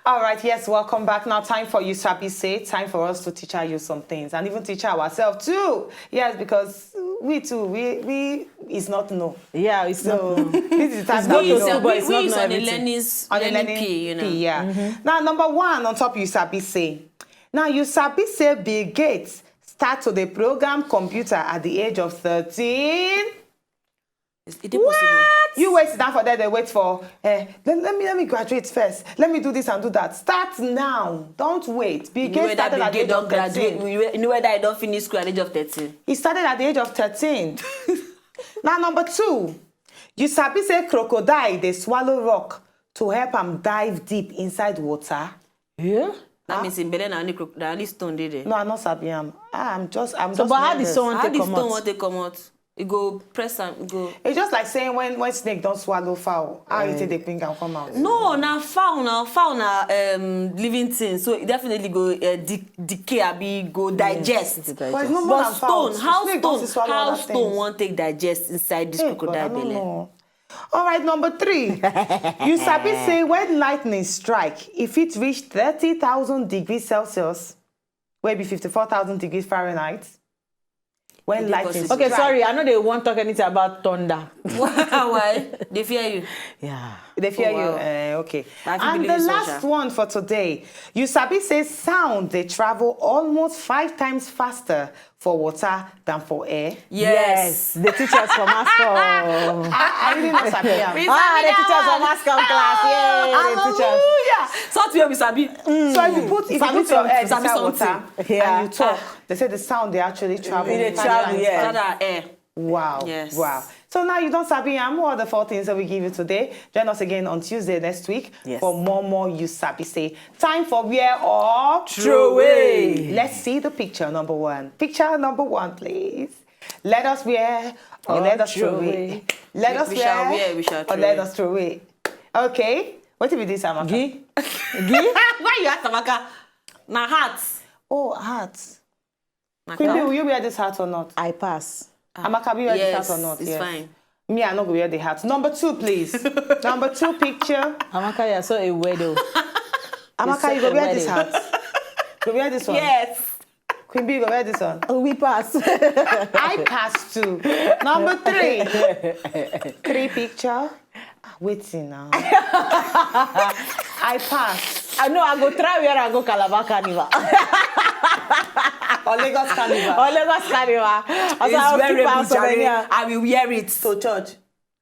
All right, yes, welcome back. Now, time for you, Sabi Say. Time for us to teach you some things and even teach ourselves too. Yes, because we too, we is not no. Yeah, it's So not. this is the time It's that not we to know. say, but it's not We know on the everything. learning P, you know. Yeah. Now, number one on top, you Sabi Say. Now, you Sabi Say Bill Gates start to the program computer at the age of 13. Is it possible? You wait down for that. They wait for. Let me graduate first. Let me do this and do that. Start now. Don't wait. Bill Gates started at the age of 13. You know whether I don't finish school at the age of 13. He started at the age of 13. Now, number two, you sabi say crocodile they swallow rock to help them dive deep inside water. Yeah. That means in Belen and only stone did it. No, I'm not sabi am. I'm just. So, but how did nervous. someone How take the come stone out? want to come out? You go press and go. It's just like saying when snake don't swallow fowl, how you take the pink and come out. No, now foul na living thing. So it definitely go decay, abi go digest. But it's no more But than fowl. stone, how Snake don't swallow how other stone things. won't take digest inside this Hey, God, crocodile I don't belly? know. All right, number three. You sabi say when lightning strike, if it reach 30,000 degrees Celsius, will be 54,000 degrees Fahrenheit. When Is it lightning possible? Okay, strike. sorry, I know they won't talk anything about thunder. Why? They fear you. Yeah. They fear Oh, wow. you. Okay. I think And the believe so, last Sha. one for today. You sabi say sound they travel almost 5 times faster for water than for air. Yes. The teachers from Ascom. I really not sabi am. We Ah, the sabi teachers that from one. Ascom class. Yay, the teachers. Hallelujah. So to we sabi. So if you put your head sabi inside water something. Yeah. and you talk, they say the sound they actually travel. They 5 travel, times yeah. faster. That air. Wow. Yes. Wow. So now you don't sabi am. What are the 4 things that we give you today? Join us again on Tuesday next week Yes. for more you sabi say. Time for wear or Throw away. Let's see the picture number 1. Picture number 1, please. Let us wear or let us throw away. Let us We shall wear wear, we shall or throw let away. us throw away. Okay. What if we did, Amaka? Gi? Why you ask Amaka? Na heart. Oh, hat. Na Queen, heart. will you wear this hat or not? I pass. Amaka, will you wear Yes, this hat or not? it's Yes. fine. Me, I not go wear the hat. Number 2, please. Number 2 picture. Amaka, you saw a widow. Amaka, you go a wear this wedding. hat. Go wear this one. Yes. Queen B, go wear this one. We pass. I pass 2. Number 3. 3 picture. Waiting now. I pass. I know I go try where I go Calabar Carnival. Or Lagos Carnival. Or Lagos Carnival. It's wearable, Jerry. I will wear it. To church.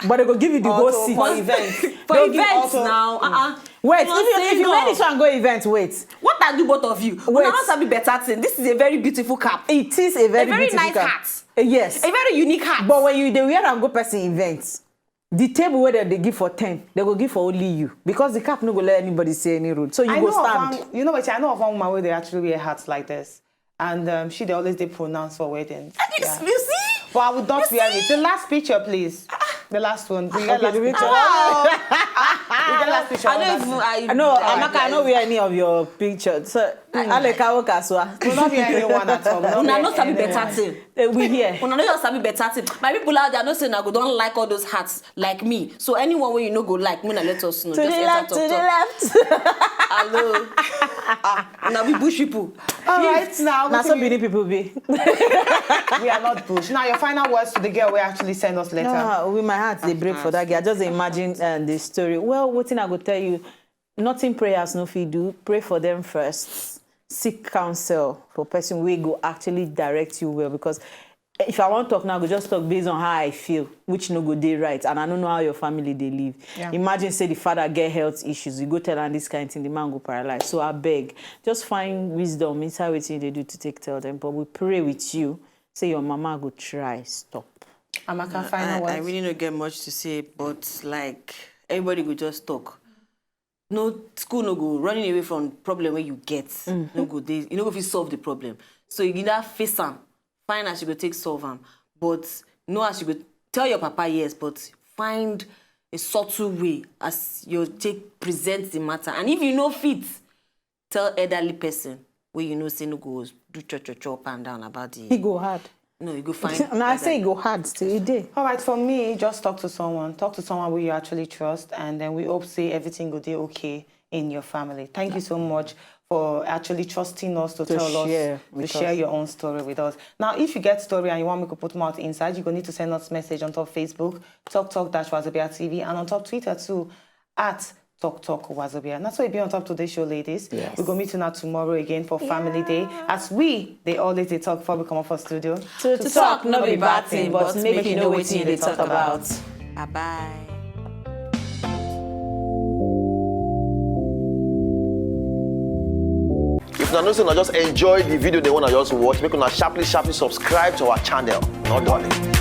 But they go give you the whole Also seat. for events. For Don't give events also- now. Wait, Must if say you no. wear this one go event, wait. What I do both of you? Wait. Now want to be better thing. This is a very beautiful cap. It is a very, A very beautiful nice cap. hat. Yes. A very unique hat. But when they wear and go person events, the table where they give for 10, they go give for only you. Because the cap no go let anybody say any road. So you I go know of stand. one, you know what? I know of one woman where they actually wear hats like this. And they always pronounce for weddings. Yeah. You see? But I would not wear it. The last picture, please. The last one. Bring that Okay, last the picture. picture. Bring that last picture. I don't even. I know, Amaka, I don't wear any of your pictures. So, Aleka Okaswa. Will not wear anyone at all. Will not Una wear not sabi anyone. better thing. We here. Una not sabi better thing. My people out there no say na go don't like all those hats like me. So anyone where you know go like me, na let us know. To the Just left, to enter the talk. left. Hello. Now we bush people. All right, now. Now what so do many people be. we are not bush. Now, your final words to the girl will actually send us later. No, with my heart, they break for that girl. Just imagine the story. Well, what thing I go tell you, nothing prayers no fit do. Pray for them first. Seek counsel for person who go actually direct you well. Because if I want to talk now, I go just talk based on how I feel, which no go day right, and I don't know how your family they live. Yeah. Imagine say the father get health issues, you go tell her this kind of thing, the man go paralyzed. So I beg, just find wisdom inside what they do to take tell them. But we pray with you. Say your mama go try stop. Amaka, final words. I really don't get much to say, but like everybody go just talk. No school no go running away from problem where you get. No go they you know if you solve the problem. So you either face them, find as you go take solve them. But no as you go tell your papa yes, but find a subtle way as you take present the matter. And if you know fit, tell elderly person where you know say no go do chop up and down about the He go hard. no, you go find. Now I say it go hard till a day. All right, for me, just talk to someone. Talk to someone who you actually trust, and then we hope say everything will be okay in your family. Thank you so much for actually trusting us to tell share us, to with share us. your own story with us. Now, if you get story and you want me to put them out inside, you're going to need to send us message on top Facebook, Wazobia TV, and on top Twitter too, at Wazobia. And that's why you be on top today's show, ladies. Yes. We're going to meet you now tomorrow again for Family Day. As they always they talk before we come up for studio. To talk, no be bad thing, but make you know what you they talk about. Bye-bye. If you know, just enjoy the video they want to just watch, make una sharply subscribe to our channel. Not darling.